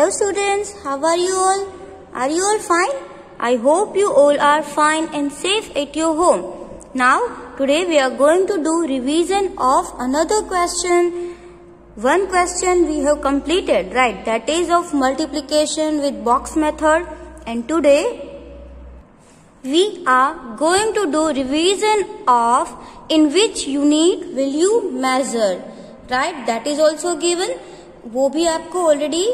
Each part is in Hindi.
Hello students, how are you all? Are you all fine? I hope you all are fine and safe at your home. Now, today we are going to do revision of another question. One question we have completed, right? That is of multiplication with box method. And today we are going to do revision of in which unit will you measure, right? That is also given. वो भी आपको ऑलरेडी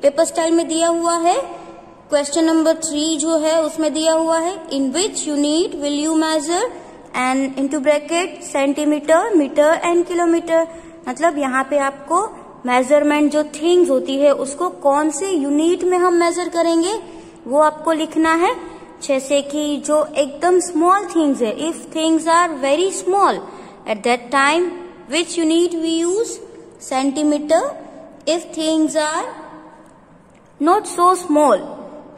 पेपर स्टाइल में दिया हुआ है. क्वेश्चन नंबर 3 जो है उसमें दिया हुआ है in which unit will you measure and into bracket centimetre, metre and kilometre. मतलब यहाँ पे आपको मेजरमेंट जो थिंग्स होती है उसको कौन से यूनिट में हम मेजर करेंगे वो आपको लिखना है. जैसे कि जो एकदम स्मॉल थिंग्स है, if things are very small at that time which unit we use centimetre. If things are not so small,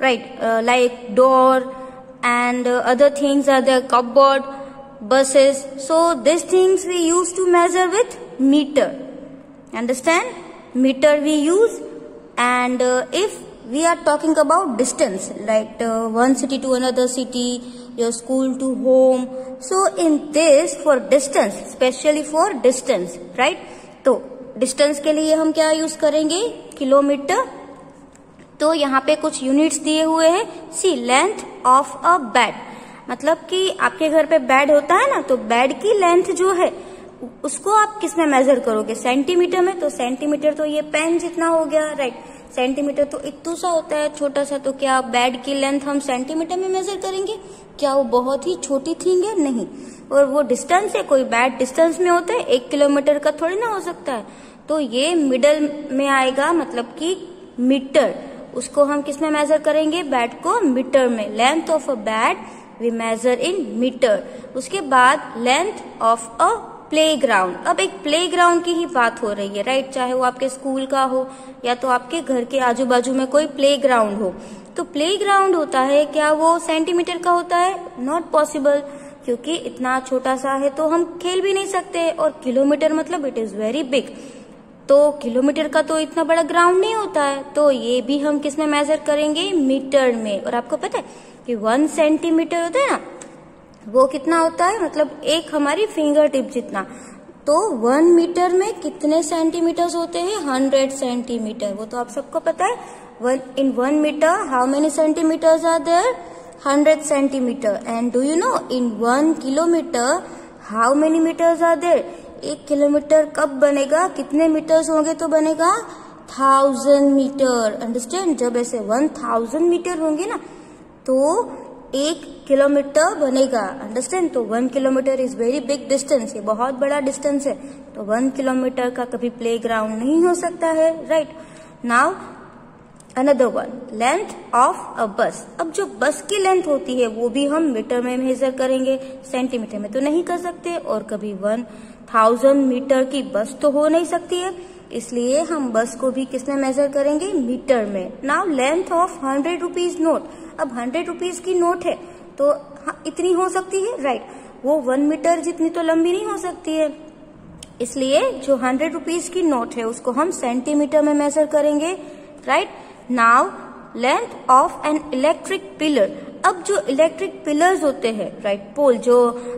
right, like door and other things are there, cupboard, buses. So these things we use to measure with meter. Understand? Meter we use. And if we are talking about distance, like one city to another city, your school to home. So in this, for distance, especially for distance, right? तो डिस्टेंस के लिए हम क्या यूज करेंगे? किलोमीटर. तो यहाँ पे कुछ यूनिट्स दिए हुए हैं. C length of a bed. मतलब कि आपके घर पे बेड होता है ना, तो बेड की लेंथ जो है उसको आप किस में मेजर करोगे? सेंटीमीटर में. तो सेंटीमीटर तो ये पेन जितना हो गया, राइट. सेंटीमीटर तो इतना सा होता है, छोटा सा. तो क्या बेड की लेंथ हम सेंटीमीटर में मेजर करेंगे? क्या वो बहुत ही छोटी थिंग है? नहीं. और वो डिस्टेंस है, कोई बेड डिस्टेंस में होता है, 1 किलोमीटर का थोड़ी ना हो सकता है. तो ये मिडल में आएगा, मतलब कि मीटर. उसको हम किस में मेजर करेंगे? बेड को मीटर में. Length of a bed we measure in metre. उसके बाद लेंथ ऑफ अ प्लेग्राउंड. अब एक प्लेग्राउंड की ही बात हो रही है, राइट. चाहे वो आपके स्कूल का हो या तो आपके घर के आजू बाजू में कोई प्लेग्राउंड हो. तो प्लेग्राउंड होता है, क्या वो सेंटीमीटर का होता है? नॉट पॉसिबल, क्योंकि इतना छोटा सा है तो हम खेल भी नहीं सकते. और किलोमीटर मतलब इट इज वेरी बिग. तो किलोमीटर का तो इतना बड़ा ग्राउंड नहीं होता है. तो ये भी हम किस में मेजर करेंगे? मीटर में. और आपको पता है कि 1 सेंटीमीटर होता है ना, वो कितना होता है? मतलब एक हमारी फिंगर टिप जितना. तो 1 मीटर में कितने सेंटीमीटर्स होते हैं? 100 सेंटीमीटर. वो तो आप सबको पता है. In 1 metre how many centimetres are there? 100 centimetre. And do you know in 1 kilometre how many metres are there? 1 kilometre कब बनेगा? कितने मीटर्स होंगे तो बनेगा? 1000 मीटर. अंडरस्टैंड? जब ऐसे 1000 मीटर होंगे ना तो 1 किलोमीटर बनेगा. अंडरस्टैंड? तो 1 kilometre is very big distance. ये बहुत बड़ा डिस्टेंस है. तो 1 किलोमीटर का कभी प्ले ग्राउंड नहीं हो सकता है, right. Now another one, length of अ बस. अब जो बस की लेंथ होती है वो भी हम मीटर में मेजर करेंगे, सेंटीमीटर में तो नहीं कर सकते. और कभी 1000 मीटर की बस तो हो नहीं सकती है, इसलिए हम बस को भी किसमें मेजर करेंगे? मीटर में. Now length of 100 rupees note. अब 100 रुपीज की नोट है तो हाँ, इतनी हो सकती है, राइट. वो 1 मीटर जितनी तो लंबी नहीं हो सकती है, इसलिए जो 100 रुपीज की नोट है उसको हम सेंटीमीटर में मेजर करेंगे, right. Now length of an electric pillar. अब जो इलेक्ट्रिक पिलर्स होते हैं, राइट, पोल, जो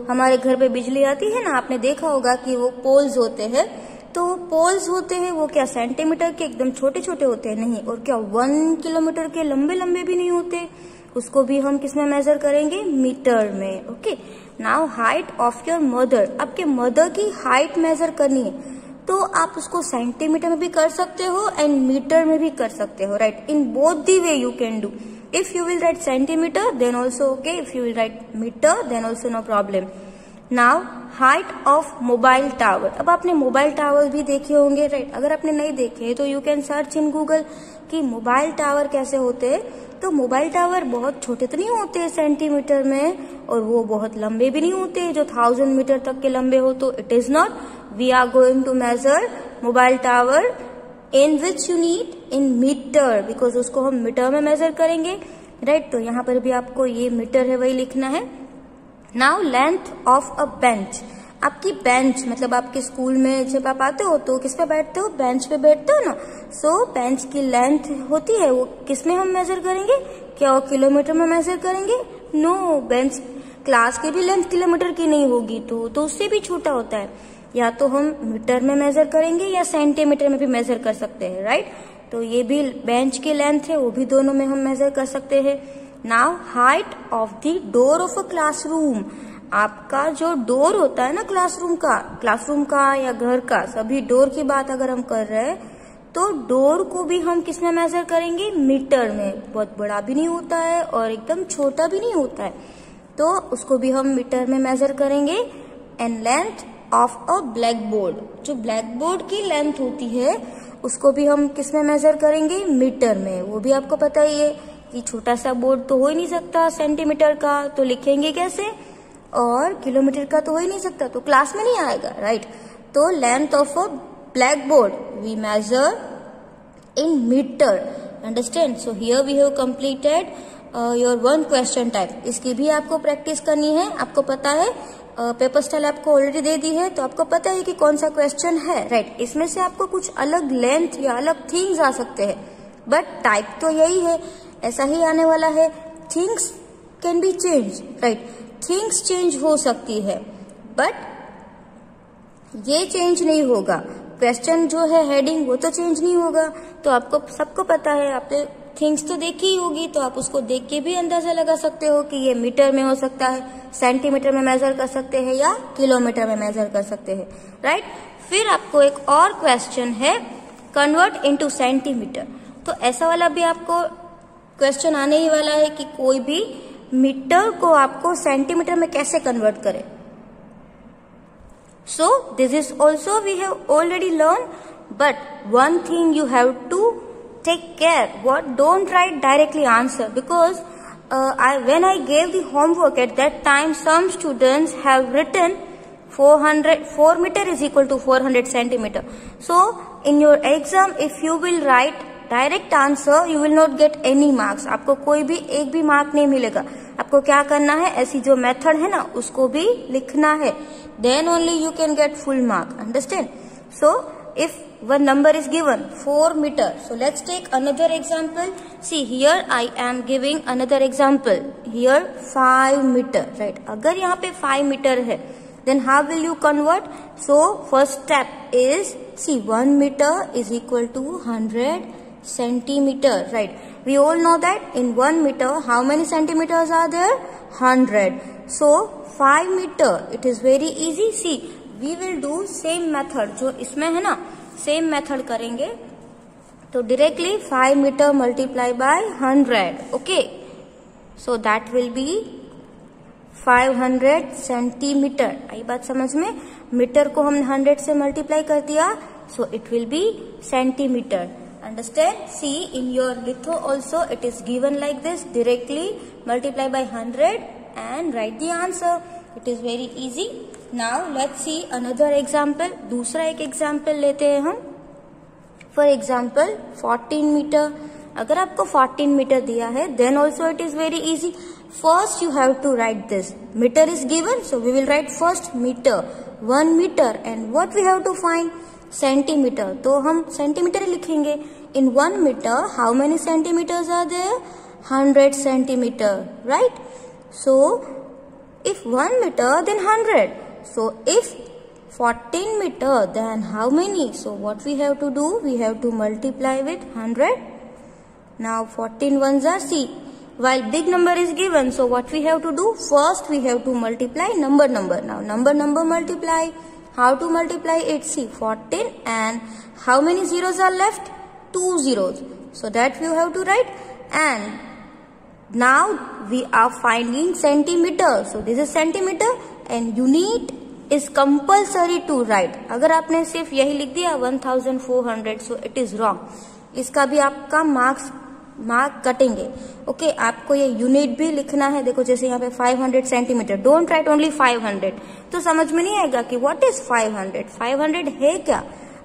हमारे घर पे बिजली आती है ना, आपने देखा होगा कि वो पोल्स होते हैं. तो पोल्स होते हैं वो क्या सेंटीमीटर के एकदम छोटे छोटे होते हैं? नहीं. और क्या 1 किलोमीटर के लंबे लंबे भी नहीं होते? उसको भी हम किसमें मेजर करेंगे? मीटर में. Okay. Now height of your mother. आपके मदर की हाइट मेजर करनी है तो आप उसको सेंटीमीटर में भी कर सकते हो एंड मीटर में भी कर सकते हो, right. In both the way you can do. If you will write centimeter, then also okay. If you will write meter, then also no problem. Now, height of mobile tower. अब आपने मोबाइल टावर भी देखे होंगे, राइट. अगर आपने नहीं देखे तो you can search in Google कि मोबाइल टावर कैसे होते हैं. तो मोबाइल टावर बहुत छोटे तो नहीं होते सेंटीमीटर में, और वो बहुत लंबे भी नहीं होते जो 1000 मीटर तक के लंबे हो. तो it is not. We are going to measure mobile tower in which unit? In metre, because उसको हम मीटर में मेजर करेंगे, राइट. तो यहाँ पर भी आपको ये मीटर है वही लिखना है. Now length of a bench. आपकी बेंच, मतलब आपके स्कूल में जब आप आते हो तो किस पे बैठते हो, बेंच पे बैठते हो ना। सो बेंच की लेंथ होती है वो किस में हम मेजर करेंगे, क्या किलोमीटर में मेजर करेंगे? नो, बेंच क्लास की भी लेंथ किलोमीटर की नहीं होगी, तो उससे भी छोटा होता है। या तो हम मीटर में मेजर करेंगे या सेंटीमीटर में भी मेजर कर सकते हैं, राइट। तो ये भी बेंच की लेंथ है, वो भी दोनों में हम मेजर कर सकते हैं। Now height of the door of a classroom, आपका जो डोर होता है ना क्लासरूम का या घर का, सभी डोर की बात अगर हम कर रहे हैं तो डोर को भी हम किस में मेजर करेंगे, मीटर में। बहुत बड़ा भी नहीं होता है और एकदम छोटा भी नहीं होता है, तो उसको भी हम मीटर में मेजर करेंगे। And length of a black board, जो ब्लैक बोर्ड की लेंथ होती है उसको भी हम किस में मेजर करेंगे, मीटर में। वो भी आपको पता ही है कि छोटा सा बोर्ड तो हो ही नहीं सकता सेंटीमीटर का, तो लिखेंगे कैसे, और किलोमीटर का तो हो ही नहीं सकता, तो क्लास में नहीं आएगा, राइट। तो length of a blackboard we measure in metre, understand. So here we have completed your one question type. इसकी भी आपको प्रैक्टिस करनी है, आपको पता है पेपर स्टाइल आपको ऑलरेडी दे दी है, तो आपको पता है कि कौन सा क्वेश्चन है, राइट। इसमें से आपको कुछ अलग लेंथ या अलग थिंग्स आ सकते हैं, बट टाइप तो यही है, ऐसा ही आने वाला है। Things can be change, right, things change हो सकती है, बट ये चेंज नहीं होगा। क्वेश्चन जो है हेडिंग वो तो चेंज नहीं होगा। तो आपको सबको पता है, आपने थिंग्स तो देखी ही होगी, तो आप उसको देख के भी अंदाजा लगा सकते हो कि ये मीटर में हो सकता है, सेंटीमीटर में मेजर कर सकते हैं या किलोमीटर में मेजर कर सकते हैं, राइट। फिर आपको एक और क्वेश्चन है, कन्वर्ट इनटू सेंटीमीटर। तो ऐसा वाला भी आपको क्वेश्चन आने ही वाला है कि कोई भी मीटर को आपको सेंटीमीटर में कैसे कन्वर्ट करें। So this is also we have already learned, but one thing you have to take care, what don't write directly answer, because when I gave the homework at that time, some students have written 4 meter is equal to 400 centimeter. So in your exam if you will write direct answer you will not get any marks, आपको कोई भी एक भी मार्क नहीं मिलेगा। आपको क्या करना है, ऐसी जो मेथड है ना उसको भी लिखना है, then only you can get full mark, understand. So if one number is given 4 metre, so let's take another example. See here I am giving another example, here 5 metre, right. अगर यहाँ पे 5 मीटर है, then how will you convert? So first step is, see 1 meter is equal to 100 centimeter, right? We all know that in 1 meter how many centimeters are there? 100. So 5 meter, it is very easy. See, we will do same method, जो इसमें है ना same method करेंगे, तो directly 5 meter multiply by 100, okay? So that will be 500 centimetre. आई बात समझ में, मीटर को हमने 100 से मल्टीप्लाई कर दिया, so it will be centimetre, understand. See in your लिथो also it is given like this, directly multiply by 100 and write the answer, it is very easy. Now let's see another example, दूसरा एक एग्जाम्पल लेते हैं हम। फॉर एग्जाम्पल 14 मीटर, अगर आपको 14 मीटर दिया है then also it is very easy. First you have to write this, meter is given, so we will write first meter, 1 meter, and what we have to find, centimeter, तो हम centimeter लिखेंगे। In 1 meter how many centimeters are there? 100 centimeter, right? So if 1 meter then 100, so if 14 meter then how many? So what we have to do, we have to multiply with 100. Now 14 ones are, see, while big number is given, so what we have to do, first we have to multiply number. Now number multiply, how to multiply it? See 14 and how many zeros are left? 2 zeros, so that we have to write. And now we are finding centimeter, so this is centimeter and unit is compulsory to write. अगर आपने सिर्फ यही लिख दिया 1400, so it is wrong, इसका भी आपका मार्क कटेंगे, ओके। आपको ये यूनिट भी लिखना है, देखो जैसे यहाँ पे 500 सेंटीमीटर, डोंट राइट ओनली 500, तो समझ में नहीं आएगा कि व्हाट इज 500 है क्या,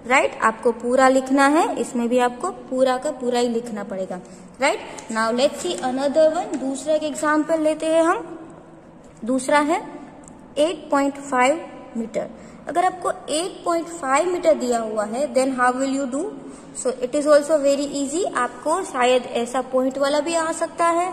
राइट। आपको पूरा लिखना है, इसमें भी आपको पूरा का पूरा ही लिखना पड़ेगा, right. Now let's see another one, दूसरा एक एग्जाम्पल लेते हैं हम। दूसरा है 8.5 मीटर। अगर आपको 8.5 मीटर दिया हुआ है then how will you do? So it is also very easy. आपको शायद ऐसा पॉइंट वाला भी आ सकता है।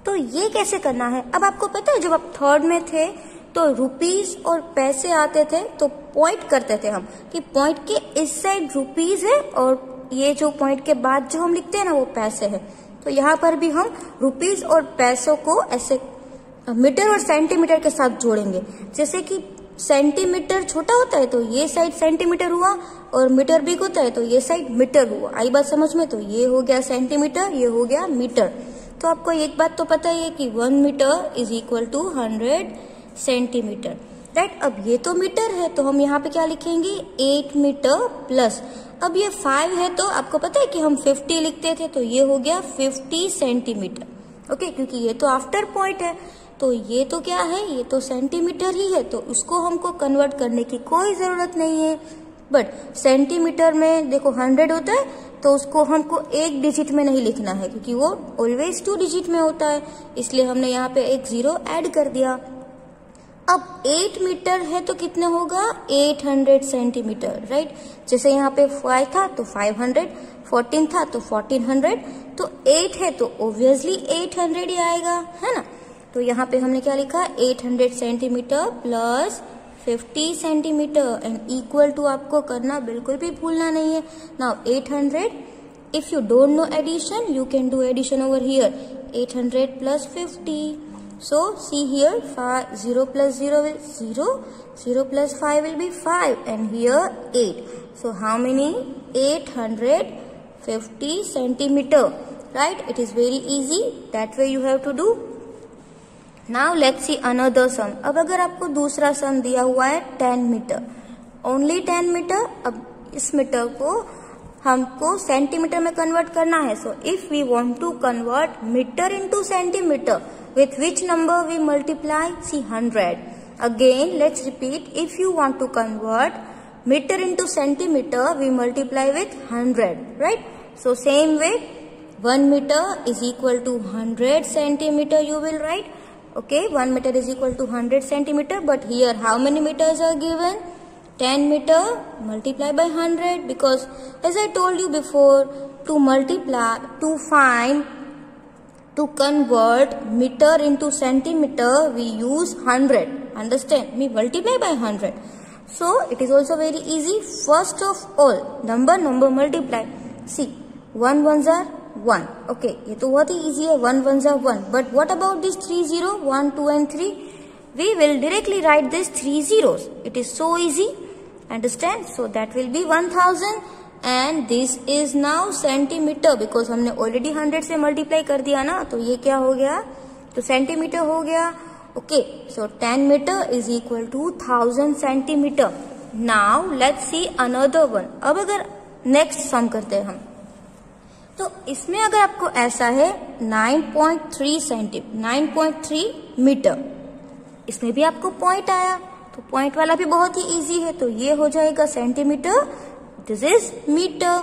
तो ये कैसे करना है? अब आपको पता है जब आप थर्ड में थे तो रुपीस और पैसे आते थे तो पॉइंट करते थे हम कि पॉइंट के इस साइड रुपीस है और ये जो पॉइंट के बाद जो हम लिखते हैं ना वो पैसे है। तो यहाँ पर भी हम रुपीस और पैसों को ऐसे मीटर और सेंटीमीटर के साथ जोड़ेंगे। जैसे कि सेंटीमीटर छोटा होता है तो ये साइड सेंटीमीटर हुआ और मीटर बिग होता है तो ये साइड मीटर हुआ। आई बात समझ में? तो ये हो गया सेंटीमीटर, ये हो गया मीटर। तो आपको एक बात तो पता ही है कि 1 metre is equal to 100 centimetre, right. अब ये तो मीटर है तो हम यहाँ पे क्या लिखेंगे? 8 मीटर प्लस, अब ये 5 है तो आपको पता है कि हम 50 लिखते थे तो ये हो गया 50 सेंटीमीटर, ओके। क्योंकि ये तो आफ्टर पॉइंट है तो ये तो क्या है? ये तो सेंटीमीटर ही है तो उसको हमको कन्वर्ट करने की कोई जरूरत नहीं है। बट सेंटीमीटर में देखो 100 होता है तो उसको हमको एक डिजिट में नहीं लिखना है क्योंकि वो ऑलवेज 2 डिजिट में होता है, इसलिए हमने यहाँ पे एक 0 ऐड कर दिया। अब 8 मीटर है तो कितना होगा? 800 सेंटीमीटर, राइट। जैसे यहाँ पे 5 था तो 500, 14 था तो 1400, तो 8 है तो ऑब्वियसली 800 ही आएगा, है ना। तो यहाँ पे हमने क्या लिखा? 800 centimetre plus 50 centimetre and equal to आपको करना बिल्कुल भी भूलना नहीं है। Now 800, if you don't know addition you can do addition over here. 800 plus 50, so see here 0 plus 0 is 0, 0 plus 5 will be 5 and here 8. So how many? 850 centimeter, right? It is very easy, that way you have to do. Now let's see another sum. अब अगर आपको दूसरा सम दिया हुआ है 10 मीटर, ओनली 10 मीटर। अब इस मीटर को हमको सेंटीमीटर में कन्वर्ट करना है। So if we want to convert metre into centimetre, with which number we multiply? See 100. Again let's repeat, if you want to convert meter into centimeter we multiply with 100, right? So same way 1 meter is equal to 100 centimeter you will write, okay. 1 meter is equal to 100 centimeter, but here how many meters are given? 10 meter multiplied by 100, because as I told you before, to multiply, to find, to convert meter into centimeter we use 100, understand? We multiply by 100. So it is also very easy. First of all number multiply. See 1 ones are 1, okay, ये तो बहुत ही easy है। 1 ones are 1, but what about this 3 0, 1 2 and 3? We will directly write this 3 zeros. It is so easy, understand? So that will be 1000 and this is now centimeter, because हमने already 100 से multiply कर दिया ना, तो ये क्या हो गया? तो सेंटीमीटर हो गया, okay. So 10 meter is equal to 1000 centimeter. Now let's see another one. अब अगर next sum करते हैं हम, तो इसमें अगर आपको ऐसा है 9.3 मीटर, इसमें भी आपको पॉइंट आया तो पॉइंट वाला भी बहुत ही इजी है, तो ये हो जाएगा centimetre, this is meter.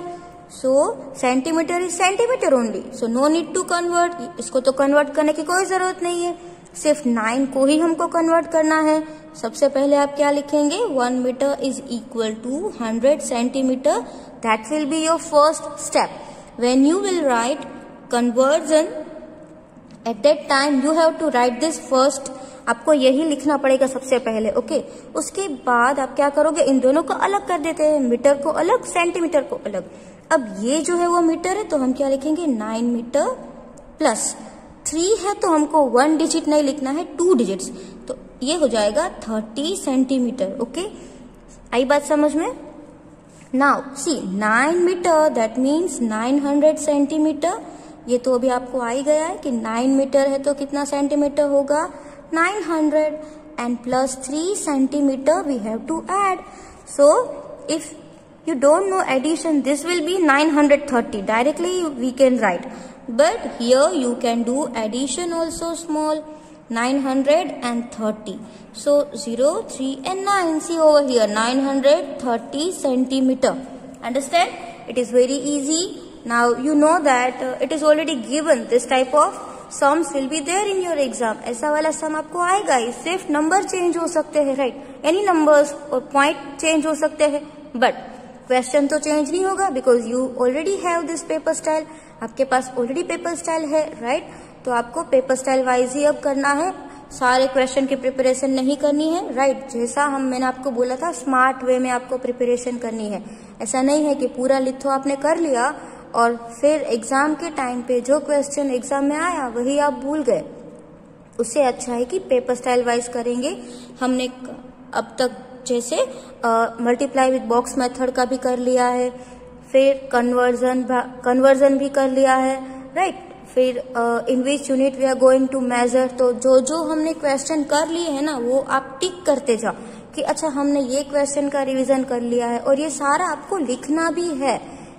So centimeter is centimeter only, so no need to convert. इसको तो कन्वर्ट करने की कोई जरूरत नहीं है, सिर्फ 9 को ही हमको कन्वर्ट करना है। सबसे पहले आप क्या लिखेंगे? 1 metre is equal to 100 centimetre, that will be your first step. When you will write conversion, at that time you have to write this first. आपको यही लिखना पड़ेगा सबसे पहले, ओके। उसके बाद आप क्या करोगे? इन दोनों को अलग कर देते हैं, मीटर को अलग, सेंटीमीटर को अलग। अब ये जो है वो मीटर है तो हम क्या लिखेंगे? 9 मीटर प्लस 3 है तो हमको 1 डिजिट नहीं लिखना है, 2 डिजिट्स, तो ये हो जाएगा 30 सेंटीमीटर, ओके। आई बात समझ में? Now see 9 metre that means 900 centimetre. ये तो अभी आपको आ ही गया है कि 9 मीटर है तो कितना सेंटीमीटर होगा? 900 and plus 3 centimeter we have to add. So if you don't know addition, this will be 930. Directly we can write, but here you can do addition also small. 930. So 0, 3 and 9. See over here 930 centimeter. Understand? It is very easy. Now you know that it is already given this type of sums will be there in your exam. ऐसा वाला सम आपको आएगा ही, सिर्फ नंबर चेंज हो सकते हैं, राइट, एनी नंबर्स और पॉइंट चेंज हो सकते हैं, बट क्वेश्चन तो चेंज नहीं होगा because you already have this paper style. आपके पास ऑलरेडी पेपर स्टाइल है, राइट. तो आपको पेपर स्टाइल वाइज ही अब करना है, सारे क्वेश्चन की प्रिपरेशन नहीं करनी है, राइट. जैसा मैंने आपको बोला था स्मार्ट वे में आपको प्रिपरेशन करनी है. ऐसा नहीं है कि पूरा लिथो आपने कर लिया और फिर एग्जाम के टाइम पे जो क्वेश्चन एग्जाम में आया वही आप भूल गए. उससे अच्छा है कि पेपर स्टाइल वाइज करेंगे. हमने अब तक जैसे मल्टीप्लाई विद बॉक्स मेथड का भी कर लिया है, फिर कन्वर्जन भी कर लिया है, राइट. फिर in which unit we are going to measure. तो जो जो हमने क्वेश्चन कर लिए है ना वो आप टिक करते जाओ कि अच्छा हमने ये क्वेश्चन का रिवीजन कर लिया है. और ये सारा आपको लिखना भी है.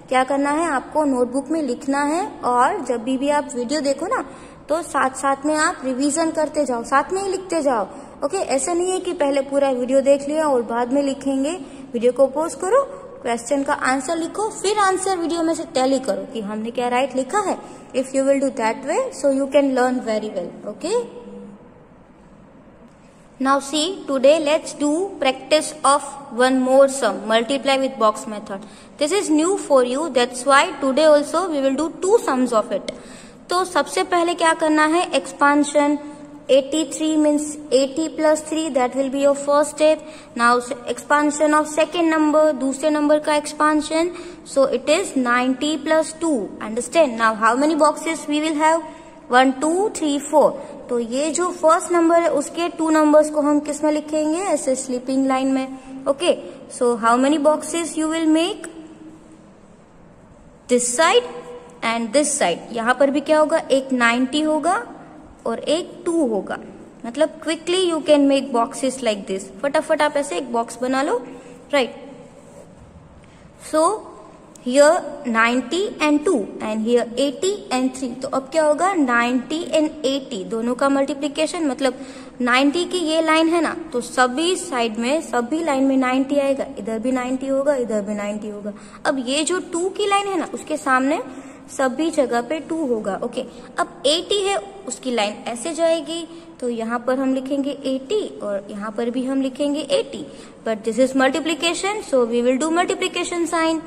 क्या करना है, आपको नोटबुक में लिखना है और जब भी आप वीडियो देखो ना तो साथ साथ में आप रिवीजन करते जाओ, साथ में ही लिखते जाओ. ओके, ऐसा नहीं है कि पहले पूरा वीडियो देख लिया और बाद में लिखेंगे. वीडियो को पॉज करो, क्वेश्चन का आंसर लिखो, फिर आंसर वीडियो में से टैली करो कि हमने क्या राइट लिखा है. If you will do that way so you can learn very well. Okay, now see, today let's do practice of one more sum, multiply with box method. This is new for you, that's why today also we will do 2 sums of it. तो सबसे पहले क्या करना है, expansion. 83 means 80 plus 3, that will be your first step. Now expansion of second number, दूसरे number का expansion, so it is 90 plus 2. Understand? Now how many boxes we will have? 1 2 3 4. तो ये जो फर्स्ट नंबर है उसके 2 नंबर्स को हम किस में लिखेंगे, ऐसे स्लीपिंग लाइन में. Okay, so how many boxes you will make, this side and this side. यहां पर भी क्या होगा, एक 90 होगा और एक 2 होगा. मतलब quickly you can make boxes like this. फटाफट आप ऐसे एक बॉक्स बना लो, right. So here 90 and 2 and here 80 and 3. तो अब क्या होगा, 90 and 80 दोनों का मल्टीप्लीकेशन. मतलब 90 की ये लाइन है ना तो सभी साइड में सभी लाइन में 90 आएगा. इधर भी 90 होगा, इधर भी 90 होगा. अब ये जो 2 की लाइन है ना उसके सामने सभी जगह पे 2 होगा. ओके, अब 80 है उसकी लाइन ऐसे जाएगी तो यहाँ पर हम लिखेंगे 80 और यहाँ पर भी हम लिखेंगे 80. But this is multiplication so we will do multiplication sign.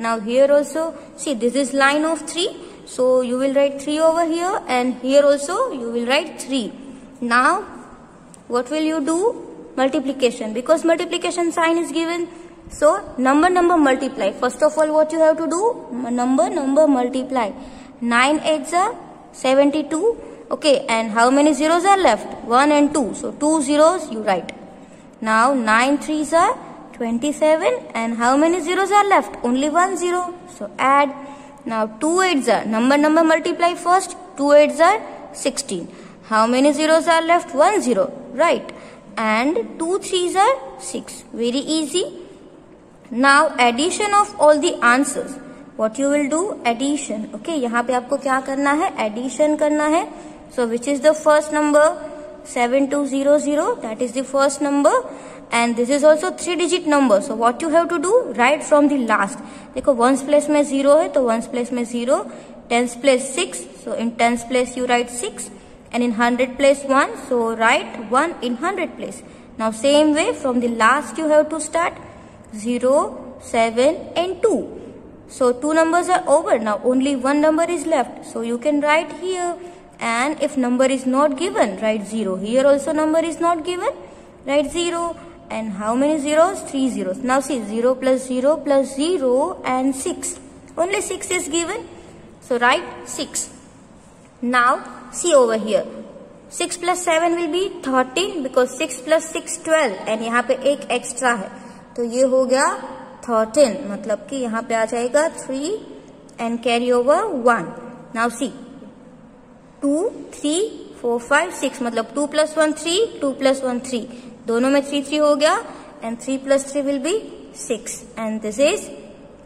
Now here also, see this is line of 3, so you will write 3 over here and here also you will write 3. Now what will you do, multiplication, because multiplication sign is given. So number multiply. First of all what you have to do, number multiply. 9 8s are 72. Okay, and how many zeros are left, 1 and 2, so 2 zeros you write. Now 9 3s are 27 and how many zeros are left, only 1 zero, so add. Now 2 8s are number multiply first, 2 8s are 16. How many zeros are left, 1 zero, right. And 2 3s are 6, very easy. Now addition of all the answers, what you will do, addition. Okay, यहाँ पे आपको क्या करना है, addition करना है. So which is the first number, 7200, that is the first number. And this is also 3-digit number. So what you have to do, write from the last. देखो ones place में 0 है तो ones place में 0, tens place 6, so in tens place you write 6, and in 100 place 1, so write 1 in 100 place. Now same way from the last you have to start, 0, 7 and 2. So 2 numbers are over. Now only 1 number is left. So you can write here, and if number is not given, write 0. Here also number is not given, write 0. And how many zeros, 3 zeros. Now see, 0 plus 0 plus 0 and 6. Only 6 is given. So write 6. Now see over here. 6 plus 7 will be 13 because 6 plus 6 12. And यहाँ पे एक extra है. तो ये हो गया 13. मतलब कि यहाँ पे आ जाएगा 3 and carry over 1. Now see. 2, 3, 4, 5, 6. मतलब 2 plus 1 3, 2 plus 1 3. दोनों में 3 3 हो गया and 3 plus 3 will be 6 and this is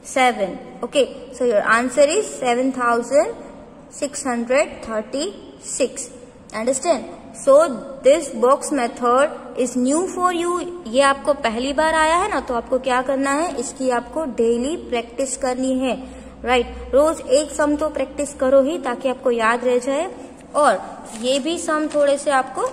7. Okay, so your answer is 7636. Understand? So this box method is new for you. ये आपको पहली बार आया है ना तो आपको क्या करना है, इसकी आपको डेली प्रैक्टिस करनी है, राइट. रोज एक सम तो प्रैक्टिस करो ही ताकि आपको याद रह जाए. और ये भी सम थोड़े से आपको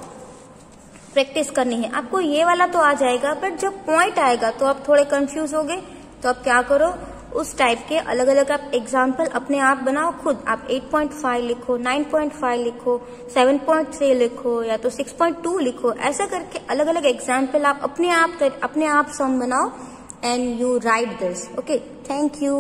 प्रैक्टिस करनी है। आपको ये वाला तो आ जाएगा, बट जब पॉइंट आएगा तो आप थोड़े कंफ्यूज हो गए, तो आप क्या करो, उस टाइप के अलग अलग आप एग्जाम्पल अपने आप बनाओ खुद। आप 8.5 लिखो, 9.5 लिखो, 7.3 लिखो, या तो 6.2 लिखो। ऐसा करके अलग अलग एग्जाम्पल आप अपने आप सम बनाओ and you right this. Okay, thank you.